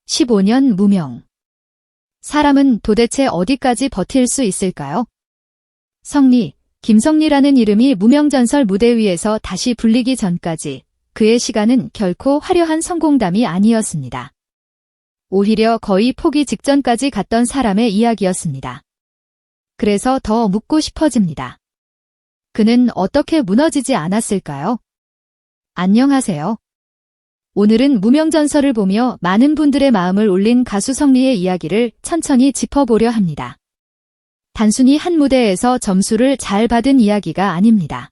15년 무명. 사람은 도대체 어디까지 버틸 수 있을까요? 성리, 김성리라는 이름이 무명전설 무대 위에서 다시 불리기 전까지 그의 시간은 결코 화려한 성공담이 아니었습니다. 오히려 거의 포기 직전까지 갔던 사람의 이야기였습니다. 그래서 더 묻고 싶어집니다. 그는 어떻게 무너지지 않았을까요? 안녕하세요. 오늘은 무명전설을 보며 많은 분들의 마음을 울린 가수 성리의 이야기를 천천히 짚어보려 합니다. 단순히 한 무대에서 점수를 잘 받은 이야기가 아닙니다.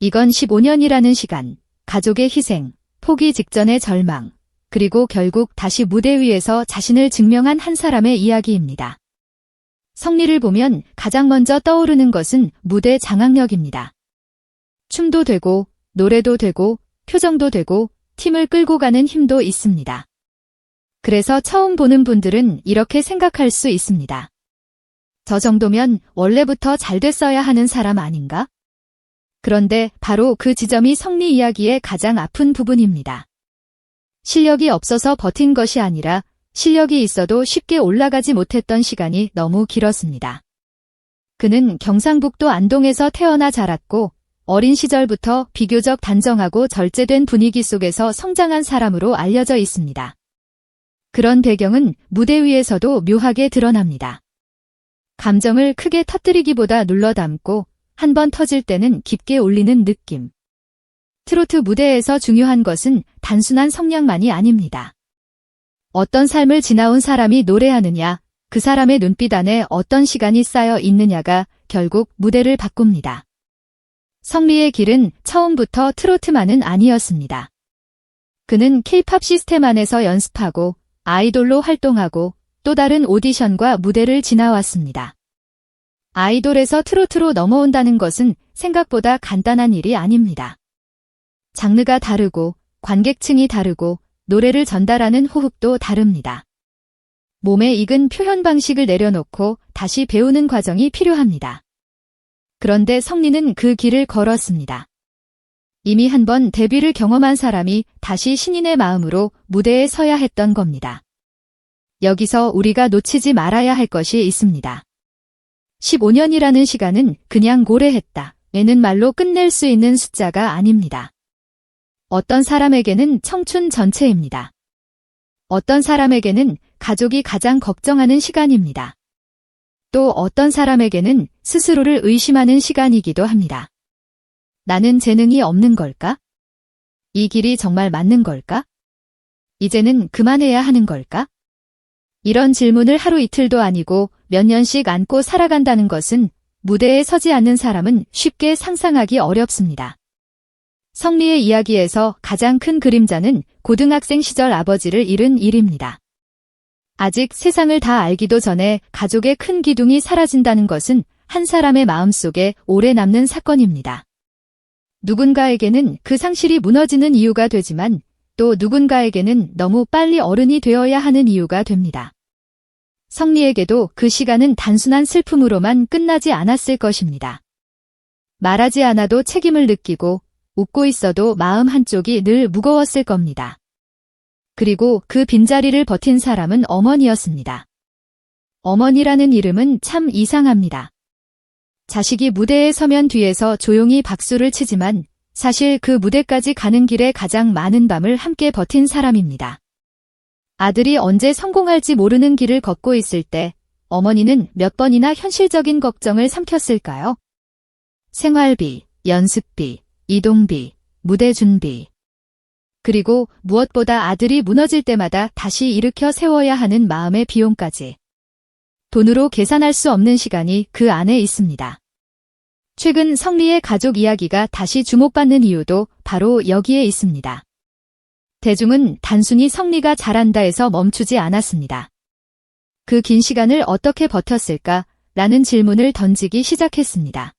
이건 15년이라는 시간, 가족의 희생, 포기 직전의 절망, 그리고 결국 다시 무대 위에서 자신을 증명한 한 사람의 이야기입니다. 성리를 보면 가장 먼저 떠오르는 것은 무대 장악력입니다. 춤도 되고, 노래도 되고, 표정도 되고, 팀을 끌고 가는 힘도 있습니다. 그래서 처음 보는 분들은 이렇게 생각할 수 있습니다. 저 정도면 원래부터 잘 됐어야 하는 사람 아닌가? 그런데 바로 그 지점이 성리 이야기의 가장 아픈 부분입니다. 실력이 없어서 버틴 것이 아니라 실력이 있어도 쉽게 올라가지 못했던 시간이 너무 길었습니다. 그는 경상북도 안동에서 태어나 자랐고 어린 시절부터 비교적 단정하고 절제된 분위기 속에서 성장한 사람으로 알려져 있습니다. 그런 배경은 무대 위에서도 묘하게 드러납니다. 감정을 크게 터뜨리기보다 눌러 담고 한 번 터질 때는 깊게 울리는 느낌. 트로트 무대에서 중요한 것은 단순한 성량만이 아닙니다. 어떤 삶을 지나온 사람이 노래하느냐, 그 사람의 눈빛 안에 어떤 시간이 쌓여 있느냐가 결국 무대를 바꿉니다. 성리의 길은 처음부터 트로트만은 아니었습니다. 그는 K-팝 시스템 안에서 연습하고 아이돌로 활동하고 또 다른 오디션과 무대를 지나왔습니다. 아이돌에서 트로트로 넘어온다는 것은 생각보다 간단한 일이 아닙니다. 장르가 다르고 관객층이 다르고 노래를 전달하는 호흡도 다릅니다. 몸에 익은 표현 방식을 내려놓고 다시 배우는 과정이 필요합니다. 그런데 성리는 그 길을 걸었습니다. 이미 한 번 데뷔를 경험한 사람이 다시 신인의 마음으로 무대에 서야 했던 겁니다. 여기서 우리가 놓치지 말아야 할 것이 있습니다. 15년이라는 시간은 그냥 고래했다 에는 말로 끝낼 수 있는 숫자가 아닙니다. 어떤 사람에게는 청춘 전체입니다. 어떤 사람에게는 가족이 가장 걱정하는 시간입니다. 또 어떤 사람에게는 스스로를 의심하는 시간이기도 합니다. 나는 재능이 없는 걸까? 이 길이 정말 맞는 걸까? 이제는 그만해야 하는 걸까? 이런 질문을 하루 이틀도 아니고 몇 년씩 안고 살아간다는 것은 무대에 서지 않는 사람은 쉽게 상상하기 어렵습니다. 성리의 이야기에서 가장 큰 그림자는 고등학생 시절 아버지를 잃은 일입니다. 아직 세상을 다 알기도 전에 가족의 큰 기둥이 사라진다는 것은 한 사람의 마음속에 오래 남는 사건입니다. 누군가에게는 그 상실이 무너지는 이유가 되지만 또 누군가에게는 너무 빨리 어른이 되어야 하는 이유가 됩니다. 성리에게도 그 시간은 단순한 슬픔으로만 끝나지 않았을 것입니다. 말하지 않아도 책임을 느끼고 웃고 있어도 마음 한쪽이 늘 무거웠을 겁니다. 그리고 그 빈자리를 버틴 사람은 어머니였습니다. 어머니라는 이름은 참 이상합니다. 자식이 무대에 서면 뒤에서 조용히 박수를 치지만 사실 그 무대까지 가는 길에 가장 많은 밤을 함께 버틴 사람입니다. 아들이 언제 성공할지 모르는 길을 걷고 있을 때 어머니는 몇 번이나 현실적인 걱정을 삼켰을까요? 생활비, 연습비, 이동비, 무대 준비. 그리고 무엇보다 아들이 무너질 때마다 다시 일으켜 세워야 하는 마음의 비용까지. 돈으로 계산할 수 없는 시간이 그 안에 있습니다. 최근 성리의 가족 이야기가 다시 주목받는 이유도 바로 여기에 있습니다. 대중은 단순히 성리가 잘한다 해서 멈추지 않았습니다. 그 긴 시간을 어떻게 버텼을까? 라는 질문을 던지기 시작했습니다.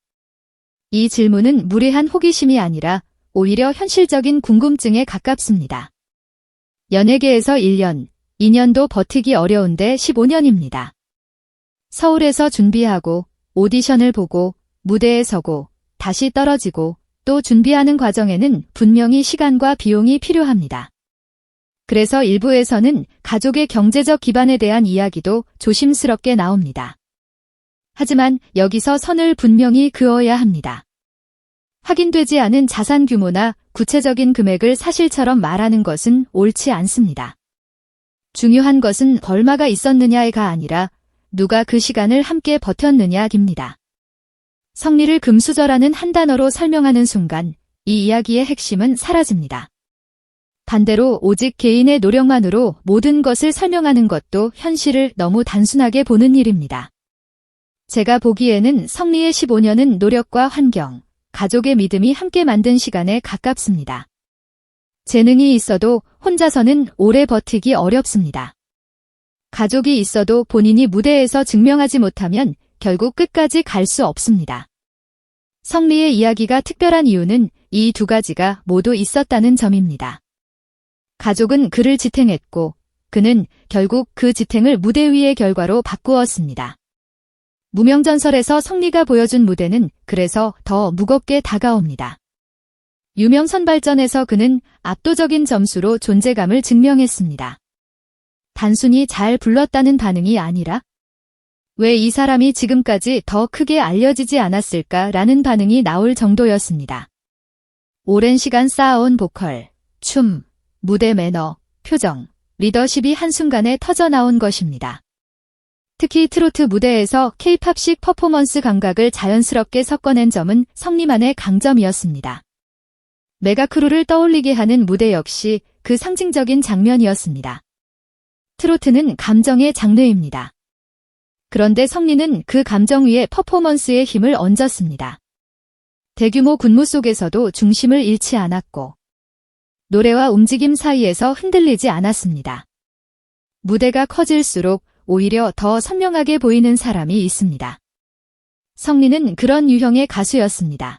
이 질문은 무례한 호기심이 아니라 오히려 현실적인 궁금증에 가깝습니다. 연예계에서 1년, 2년도 버티기 어려운데 15년입니다. 서울에서 준비하고 오디션을 보고 무대에 서고 다시 떨어지고 또 준비하는 과정에는 분명히 시간과 비용이 필요합니다. 그래서 일부에서는 가족의 경제적 기반에 대한 이야기도 조심스럽게 나옵니다. 하지만 여기서 선을 분명히 그어야 합니다. 확인되지 않은 자산 규모나 구체적인 금액을 사실처럼 말하는 것은 옳지 않습니다. 중요한 것은 얼마가 있었느냐가 아니라 누가 그 시간을 함께 버텼느냐입니다. 성리를 금수저라는 한 단어로 설명하는 순간 이 이야기의 핵심은 사라집니다. 반대로 오직 개인의 노력만으로 모든 것을 설명하는 것도 현실을 너무 단순하게 보는 일입니다. 제가 보기에는 성리의 15년은 노력과 환경, 가족의 믿음이 함께 만든 시간에 가깝습니다. 재능이 있어도 혼자서는 오래 버티기 어렵습니다. 가족이 있어도 본인이 무대에서 증명하지 못하면 결국 끝까지 갈 수 없습니다. 성리의 이야기가 특별한 이유는 이 두 가지가 모두 있었다는 점입니다. 가족은 그를 지탱했고 그는 결국 그 지탱을 무대 위의 결과로 바꾸었습니다. 무명전설에서 성리가 보여준 무대는 그래서 더 무겁게 다가옵니다. 유명 선발전에서 그는 압도적인 점수로 존재감을 증명했습니다. 단순히 잘 불렀다는 반응이 아니라 왜 이 사람이 지금까지 더 크게 알려지지 않았을까라는 반응이 나올 정도였습니다. 오랜 시간 쌓아온 보컬, 춤, 무대 매너, 표정, 리더십이 한순간에 터져나온 것입니다. 특히 트로트 무대에서 K-팝식 퍼포먼스 감각을 자연스럽게 섞어낸 점은 성리만의 강점이었습니다. 메가크루를 떠올리게 하는 무대 역시 그 상징적인 장면이었습니다. 트로트는 감정의 장르입니다. 그런데 성리는 그 감정 위에 퍼포먼스의 힘을 얹었습니다. 대규모 군무 속에서도 중심을 잃지 않았고 노래와 움직임 사이에서 흔들리지 않았습니다. 무대가 커질수록 오히려 더 선명하게 보이는 사람이 있습니다. 성리는 그런 유형의 가수였습니다.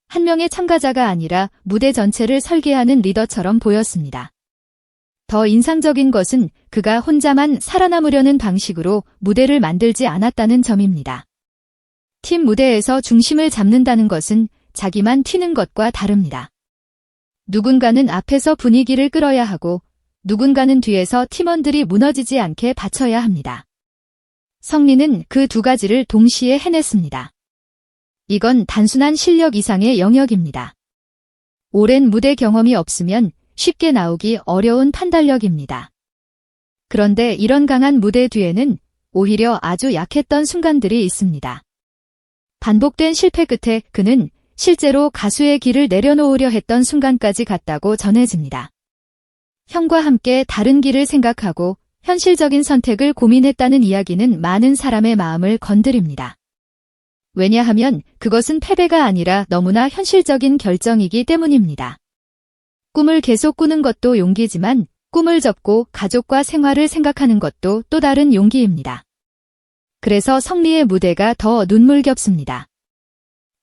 한 명의 참가자가 아니라 무대 전체를 설계하는 리더처럼 보였습니다. 더 인상적인 것은 그가 혼자만 살아남으려는 방식으로 무대를 만들지 않았다는 점입니다. 팀 무대에서 중심을 잡는다는 것은 자기만 튀는 것과 다릅니다. 누군가는 앞에서 분위기를 끌어야 하고 누군가는 뒤에서 팀원들이 무너지지 않게 받쳐야 합니다. 성리는 그 두 가지를 동시에 해냈습니다. 이건 단순한 실력 이상의 영역입니다. 오랜 무대 경험이 없으면 쉽게 나오기 어려운 판단력입니다. 그런데 이런 강한 무대 뒤에는 오히려 아주 약했던 순간들이 있습니다. 반복된 실패 끝에 그는 실제로 가수의 길을 내려놓으려 했던 순간까지 갔다고 전해집니다. 형과 함께 다른 길을 생각하고 현실적인 선택을 고민했다는 이야기는 많은 사람의 마음을 건드립니다. 왜냐하면 그것은 패배가 아니라 너무나 현실적인 결정이기 때문입니다. 꿈을 계속 꾸는 것도 용기지만 꿈을 접고 가족과 생활을 생각하는 것도 또 다른 용기입니다. 그래서 성리의 무대가 더 눈물겹습니다.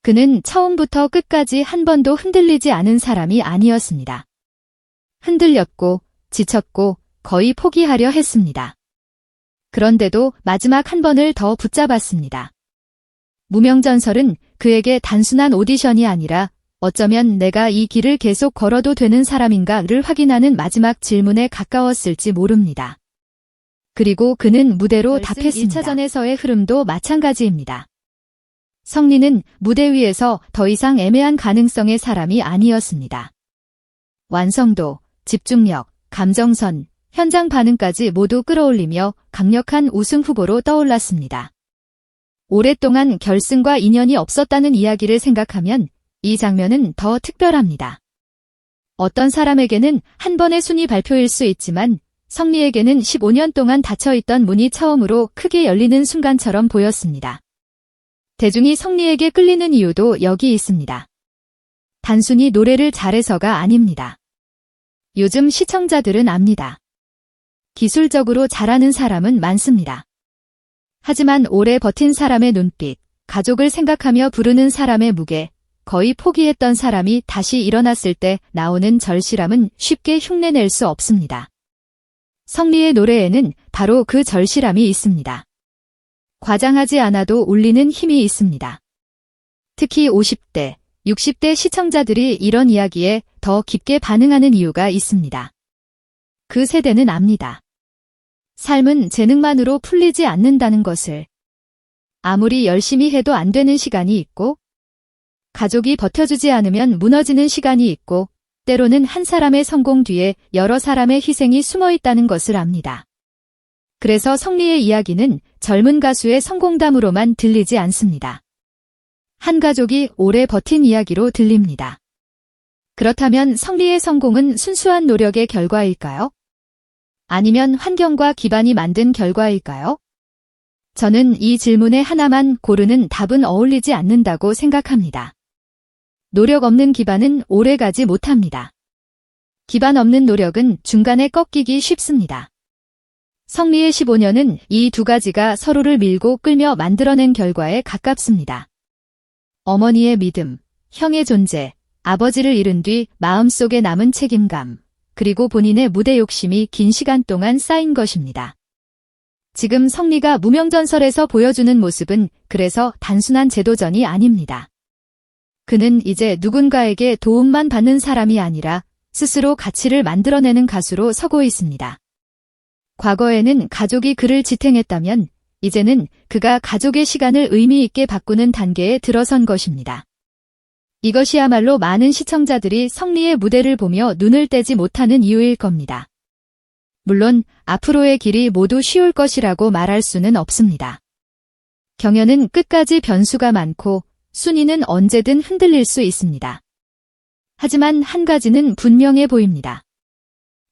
그는 처음부터 끝까지 한 번도 흔들리지 않은 사람이 아니었습니다. 흔들렸고 지쳤고 거의 포기하려 했습니다. 그런데도 마지막 한 번을 더 붙잡았습니다. 무명전설은 그에게 단순한 오디션이 아니라 어쩌면 내가 이 길을 계속 걸어도 되는 사람인가를 확인하는 마지막 질문에 가까웠을지 모릅니다. 그리고 그는 무대로 답했습니다. 1차전에서의 흐름도 마찬가지입니다. 성리는 무대 위에서 더 이상 애매한 가능성의 사람이 아니었습니다. 완성도, 집중력, 감정선, 현장 반응까지 모두 끌어올리며 강력한 우승 후보로 떠올랐습니다. 오랫동안 결승과 인연이 없었다는 이야기를 생각하면 이 장면은 더 특별합니다. 어떤 사람에게는 한 번의 순위 발표일 수 있지만 성리에게는 15년 동안 닫혀있던 문이 처음으로 크게 열리는 순간처럼 보였습니다. 대중이 성리에게 끌리는 이유도 여기 있습니다. 단순히 노래를 잘해서가 아닙니다. 요즘 시청자들은 압니다. 기술적으로 잘하는 사람은 많습니다. 하지만 오래 버틴 사람의 눈빛, 가족을 생각하며 부르는 사람의 무게, 거의 포기했던 사람이 다시 일어났을 때 나오는 절실함은 쉽게 흉내낼 수 없습니다. 성리의 노래에는 바로 그 절실함이 있습니다. 과장하지 않아도 울리는 힘이 있습니다. 특히 50대, 60대 시청자들이 이런 이야기에 더 깊게 반응하는 이유가 있습니다. 그 세대는 압니다. 삶은 재능만으로 풀리지 않는다는 것을. 아무리 열심히 해도 안 되는 시간이 있고, 가족이 버텨주지 않으면 무너지는 시간이 있고, 때로는 한 사람의 성공 뒤에 여러 사람의 희생이 숨어 있다는 것을 압니다. 그래서 성리의 이야기는 젊은 가수의 성공담으로만 들리지 않습니다. 한 가족이 오래 버틴 이야기로 들립니다. 그렇다면 성리의 성공은 순수한 노력의 결과일까요? 아니면 환경과 기반이 만든 결과일까요? 저는 이 질문에 하나만 고르는 답은 어울리지 않는다고 생각합니다. 노력 없는 기반은 오래가지 못합니다. 기반 없는 노력은 중간에 꺾이기 쉽습니다. 성리의 15년은 이 두 가지가 서로를 밀고 끌며 만들어낸 결과에 가깝습니다. 어머니의 믿음, 형의 존재, 아버지를 잃은 뒤 마음속에 남은 책임감, 그리고 본인의 무대 욕심이 긴 시간 동안 쌓인 것입니다. 지금 성리가 무명전설에서 보여주는 모습은 그래서 단순한 재도전이 아닙니다. 그는 이제 누군가에게 도움만 받는 사람이 아니라 스스로 가치를 만들어내는 가수로 서고 있습니다. 과거에는 가족이 그를 지탱했다면 이제는 그가 가족의 시간을 의미 있게 바꾸는 단계에 들어선 것입니다. 이것이야말로 많은 시청자들이 성리의 무대를 보며 눈을 떼지 못하는 이유일 겁니다. 물론 앞으로의 길이 모두 쉬울 것이라고 말할 수는 없습니다. 경연은 끝까지 변수가 많고 순위는 언제든 흔들릴 수 있습니다. 하지만 한 가지는 분명해 보입니다.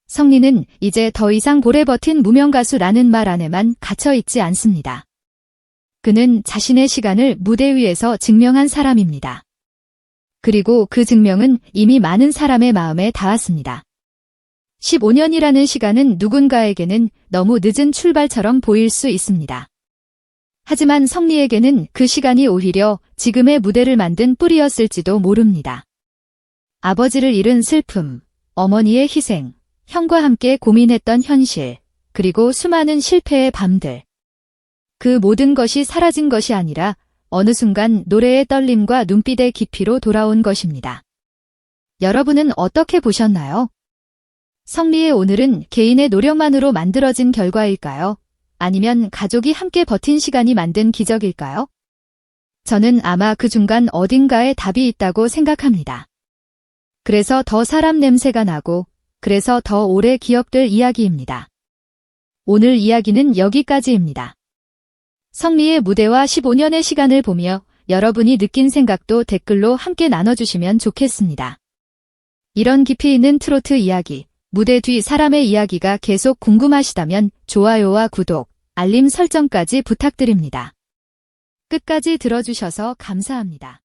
성리는 이제 더 이상 오래 버틴 무명가수라는 말 안에만 갇혀있지 않습니다. 그는 자신의 시간을 무대 위에서 증명한 사람입니다. 그리고 그 증명은 이미 많은 사람의 마음에 닿았습니다. 15년이라는 시간은 누군가에게는 너무 늦은 출발처럼 보일 수 있습니다. 하지만 성리에게는 그 시간이 오히려 지금의 무대를 만든 뿌리였을지도 모릅니다. 아버지를 잃은 슬픔, 어머니의 희생, 형과 함께 고민했던 현실, 그리고 수많은 실패의 밤들. 그 모든 것이 사라진 것이 아니라 어느 순간 노래의 떨림과 눈빛의 깊이로 돌아온 것입니다. 여러분은 어떻게 보셨나요? 성리의 오늘은 개인의 노력만으로 만들어진 결과일까요? 아니면 가족이 함께 버틴 시간이 만든 기적일까요? 저는 아마 그 중간 어딘가에 답이 있다고 생각합니다. 그래서 더 사람 냄새가 나고, 그래서 더 오래 기억될 이야기입니다. 오늘 이야기는 여기까지입니다. 성리의 무대와 15년의 시간을 보며 여러분이 느낀 생각도 댓글로 함께 나눠주시면 좋겠습니다. 이런 깊이 있는 트로트 이야기, 무대 뒤 사람의 이야기가 계속 궁금하시다면 좋아요와 구독, 알림 설정까지 부탁드립니다. 끝까지 들어주셔서 감사합니다.